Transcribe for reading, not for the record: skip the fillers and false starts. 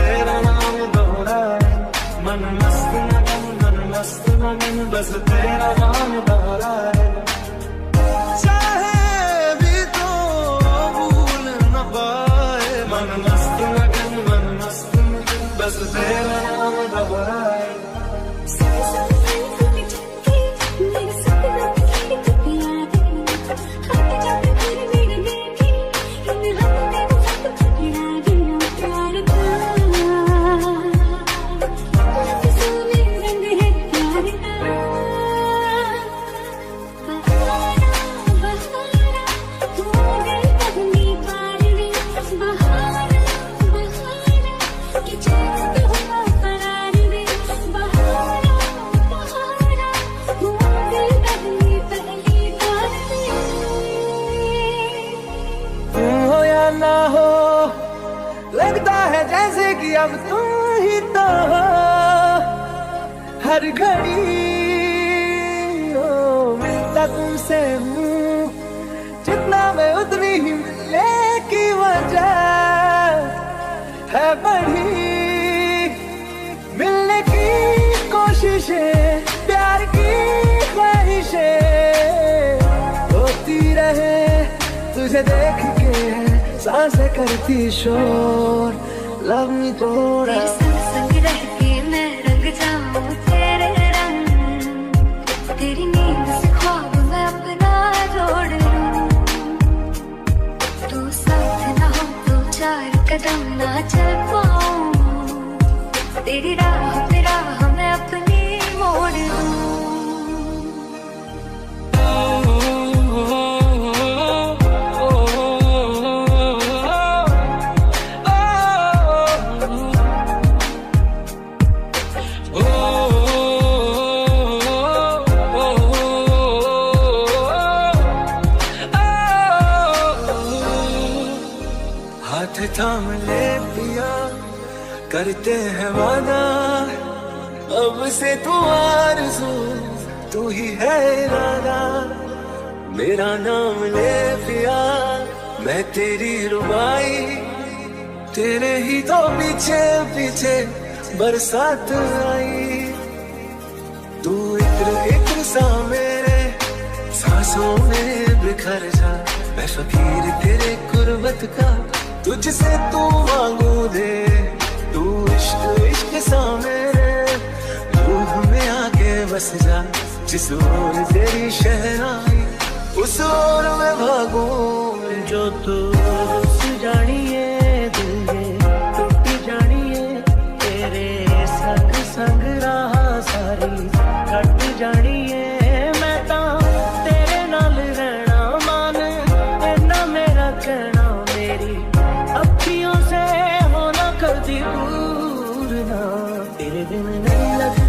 तेरा नाम दोहराए, मन मस्त मगन, मन मस्त मगन, बस तेरा नाम दोहराए। चाहे भी तो भूल न पाए, मन मस्त मगन, मन मस्त मगन, बस तेरा नाम दोहराए। ना हो लगता है जैसे कि अब तुम ही तो हो, हर घड़ी मिलता तुमसे हूँ, जितना मैं उतनी ही मिलने की वजह है बढ़ी। मिलने की कोशिशें, प्यार की ख्वाहिशें होती रहे, तुझे देख के सांसें करती शोर, लव मी थोड़ा। तेरे संग संग रह के मैं रंग जाऊं तेरे रंग, तेरी नींद से ख्वाब मैं अपना जोड़ लूं। तू साथ ना हो तो चार कदम ना चल पाऊं, तेरी राह पे राह मैं अपनी मोड़ लूं। हाथ थाम ले पिया, करते हैं वादा, अब से तू आरज़ू, तू ही है इरादा। मेरा नाम ले पिया, मैं तेरी रुबाई, तेरे ही तो पीछे पीछे बरसात आई। तू इत्र इत्र सा मेरे सांसों में बिखर जा, मैं फकीर तेरे गुर्बत का, तुझसे तू मांगू दे। तू इश्क इश्क सा मेरे रूह में आके बस जा, जिस ओर तेरी शहनाई उस ओर मैं भागूं। जो तू रुस जानिए दिल ये टूट जानिए, तेरे संग संग राह सारी कट जानिए। मैं ता तेरे नाल रहना मान, इन्ना मेरा कहना, मेरी अखियों से होना कभी दूर ना, तेरे बिन नहीं लगता।